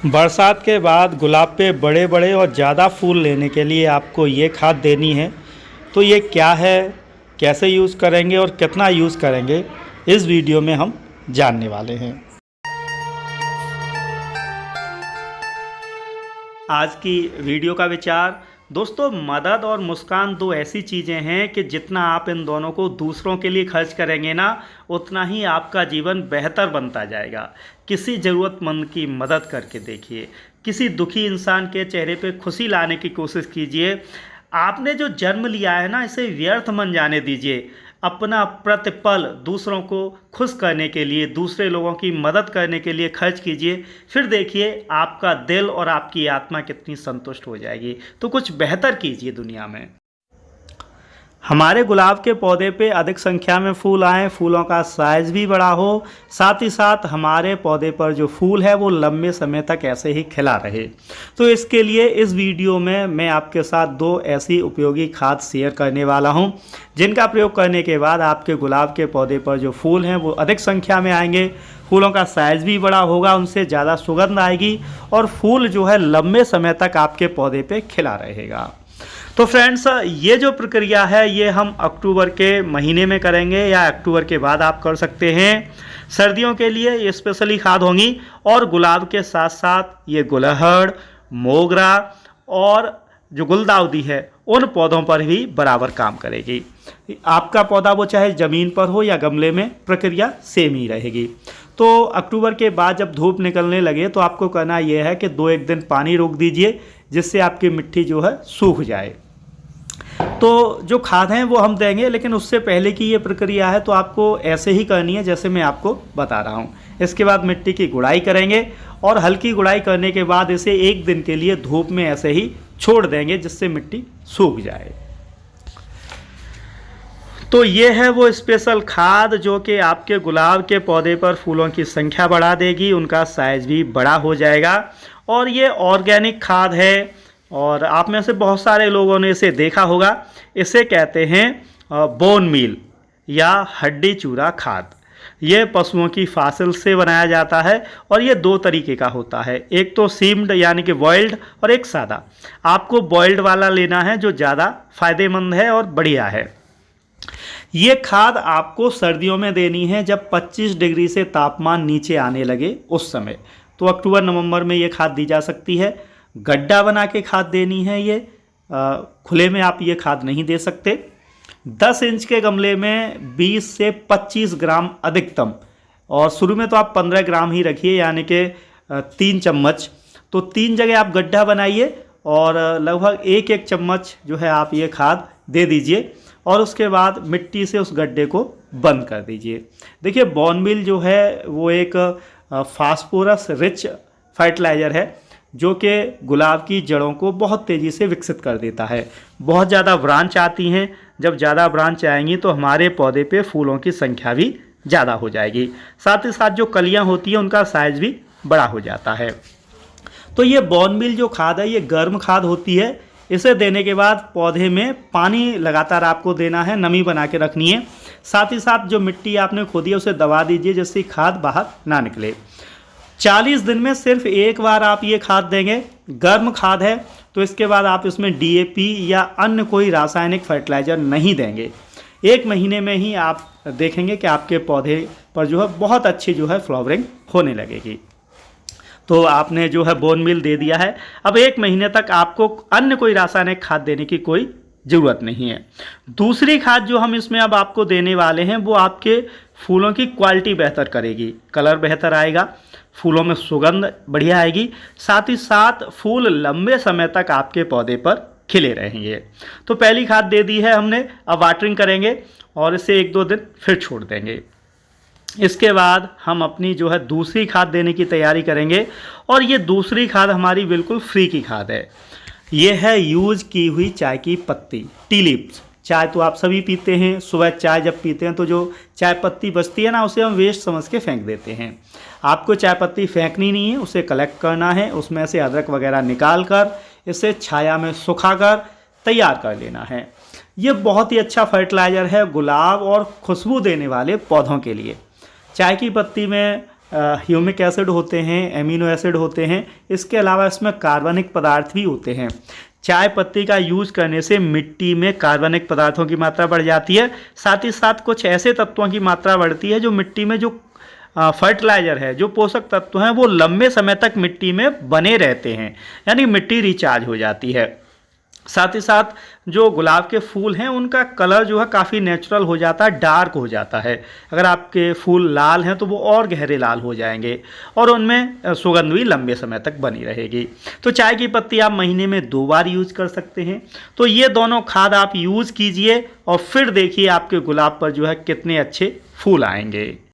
बरसात के बाद गुलाब पे बड़े बड़े और ज़्यादा फूल लेने के लिए आपको ये खाद देनी है। तो ये क्या है, कैसे यूज़ करेंगे और कितना यूज़ करेंगे, इस वीडियो में हम जानने वाले हैं। आज की वीडियो का विचार दोस्तों, मदद और मुस्कान दो ऐसी चीज़ें हैं कि जितना आप इन दोनों को दूसरों के लिए खर्च करेंगे ना, उतना ही आपका जीवन बेहतर बनता जाएगा। किसी ज़रूरतमंद की मदद करके देखिए, किसी दुखी इंसान के चेहरे पे खुशी लाने की कोशिश कीजिए। आपने जो जन्म लिया है ना, इसे व्यर्थ मन जाने दीजिए। अपना प्रतिपल दूसरों को खुश करने के लिए, दूसरे लोगों की मदद करने के लिए खर्च कीजिए। फिर देखिए आपका दिल और आपकी आत्मा कितनी संतुष्ट हो जाएगी। तो कुछ बेहतर कीजिए दुनिया में। हमारे गुलाब के पौधे पे अधिक संख्या में फूल आएँ, फूलों का साइज़ भी बड़ा हो, साथ ही साथ हमारे पौधे पर जो फूल है वो लंबे समय तक ऐसे ही खिला रहे। तो इसके लिए इस वीडियो में मैं आपके साथ दो ऐसी उपयोगी खाद शेयर करने वाला हूं, जिनका प्रयोग करने के बाद आपके गुलाब के पौधे पर जो फूल हैं वो अधिक संख्या में आएंगे, फूलों का साइज़ भी बड़ा होगा, उनसे ज़्यादा सुगंध आएगी और फूल जो है लंबे समय तक आपके पौधे पर खिला रहेगा। तो फ्रेंड्स, ये जो प्रक्रिया है ये हम अक्टूबर के महीने में करेंगे या अक्टूबर के बाद आप कर सकते हैं। सर्दियों के लिए ये स्पेशली खाद होंगी और गुलाब के साथ साथ ये गुलहड़, मोगरा और जो गुलदाउदी है उन पौधों पर भी बराबर काम करेगी। आपका पौधा वो चाहे ज़मीन पर हो या गमले में, प्रक्रिया सेम ही रहेगी। तो अक्टूबर के बाद जब धूप निकलने लगे तो आपको करना यह है कि 2-1 दिन पानी रोक दीजिए, जिससे आपकी मिट्टी जो है सूख जाए। तो जो खाद हैं वो हम देंगे, लेकिन उससे पहले की ये प्रक्रिया है तो आपको ऐसे ही करनी है जैसे मैं आपको बता रहा हूँ। इसके बाद मिट्टी की गुड़ाई करेंगे और हल्की गुड़ाई करने के बाद इसे 1 दिन के लिए धूप में ऐसे ही छोड़ देंगे, जिससे मिट्टी सूख जाए। तो ये है वो स्पेशल खाद जो कि आपके गुलाब के पौधे पर फूलों की संख्या बढ़ा देगी, उनका साइज़ भी बड़ा हो जाएगा। और ये ऑर्गेनिक खाद है और आप में से बहुत सारे लोगों ने इसे देखा होगा। इसे कहते हैं बोन मील या हड्डी चूरा खाद। ये पशुओं की फासिल से बनाया जाता है और ये 2 तरीके का होता है, एक तो सीम्ड यानी कि बॉइल्ड और एक सादा। आपको बॉइल्ड वाला लेना है जो ज़्यादा फ़ायदेमंद है और बढ़िया है। ये खाद आपको सर्दियों में देनी है जब 25 डिग्री से तापमान नीचे आने लगे उस समय। तो अक्टूबर नवंबर में ये खाद दी जा सकती है। गड्ढा बना के खाद देनी है, ये खुले में आप ये खाद नहीं दे सकते। 10 इंच के गमले में 20 से 25 ग्राम अधिकतम, और शुरू में तो आप 15 ग्राम ही रखिए, यानी कि 3 चम्मच। तो 3 जगह आप गड्ढा बनाइए और लगभग 1-1 चम्मच जो है आप ये खाद दे दीजिए और उसके बाद मिट्टी से उस गड्ढे को बंद कर दीजिए। देखिए, बोन मील जो है वो एक फास्फोरस रिच फर्टिलाइज़र है जो कि गुलाब की जड़ों को बहुत तेज़ी से विकसित कर देता है। बहुत ज़्यादा ब्रांच आती हैं, जब ज़्यादा ब्रांच आएंगी तो हमारे पौधे पे फूलों की संख्या भी ज़्यादा हो जाएगी। साथ ही साथ जो कलियां होती हैं उनका साइज़ भी बड़ा हो जाता है। तो ये बोन मील जो खाद है ये गर्म खाद होती है। इसे देने के बाद पौधे में पानी लगातार आपको देना है, नमी बना के रखनी है। साथ ही साथ जो मिट्टी आपने खोदी है उसे दबा दीजिए, जिससे खाद बाहर ना निकले। 40 दिन में सिर्फ एक बार आप ये खाद देंगे। गर्म खाद है तो इसके बाद आप इसमें DAP या अन्य कोई रासायनिक फर्टिलाइज़र नहीं देंगे। 1 महीने में ही आप देखेंगे कि आपके पौधे पर जो है बहुत अच्छी जो है फ्लावरिंग होने लगेगी। तो आपने जो है बोन मील दे दिया है, अब 1 महीने तक आपको अन्य कोई रासायनिक खाद देने की कोई ज़रूरत नहीं है। दूसरी खाद जो हम इसमें अब आपको देने वाले हैं वो आपके फूलों की क्वालिटी बेहतर करेगी, कलर बेहतर आएगा, फूलों में सुगंध बढ़िया आएगी, साथ ही साथ फूल लंबे समय तक आपके पौधे पर खिले रहेंगे। तो पहली खाद दे दी है हमने, अब वाटरिंग करेंगे और इसे 1-2 दिन फिर छोड़ देंगे। इसके बाद हम अपनी जो है दूसरी खाद देने की तैयारी करेंगे और ये दूसरी खाद हमारी बिल्कुल फ्री की खाद है। ये है यूज की हुई चाय की पत्ती, टी लीव्स। चाय तो आप सभी पीते हैं, सुबह चाय जब पीते हैं तो जो चाय पत्ती बचती है ना, उसे हम वेस्ट समझ के फेंक देते हैं। आपको चाय पत्ती फेंकनी नहीं है, उसे कलेक्ट करना है, उसमें से अदरक वगैरह निकाल कर इसे छाया में सुखा कर तैयार कर लेना है। ये बहुत ही अच्छा फर्टिलाइज़र है गुलाब और खुशबू देने वाले पौधों के लिए। चाय की पत्ती में ह्यूमिक एसिड होते हैं, एमिनो एसिड होते हैं, इसके अलावा इसमें कार्बनिक पदार्थ भी होते हैं। चाय पत्ती का यूज़ करने से मिट्टी में कार्बनिक पदार्थों की मात्रा बढ़ जाती है, साथ ही साथ कुछ ऐसे तत्वों की मात्रा बढ़ती है जो मिट्टी में जो फर्टिलाइजर है, जो पोषक तत्व हैं, वो लंबे समय तक मिट्टी में बने रहते हैं, यानी मिट्टी रिचार्ज हो जाती है। साथ ही साथ जो गुलाब के फूल हैं उनका कलर जो है काफ़ी नेचुरल हो जाता है, डार्क हो जाता है। अगर आपके फूल लाल हैं तो वो और गहरे लाल हो जाएंगे और उनमें सुगंध भी लंबे समय तक बनी रहेगी। तो चाय की पत्ती आप महीने में 2 बार यूज़ कर सकते हैं। तो ये दोनों खाद आप यूज़ कीजिए और फिर देखिए आपके गुलाब पर जो है कितने अच्छे फूल आएंगे।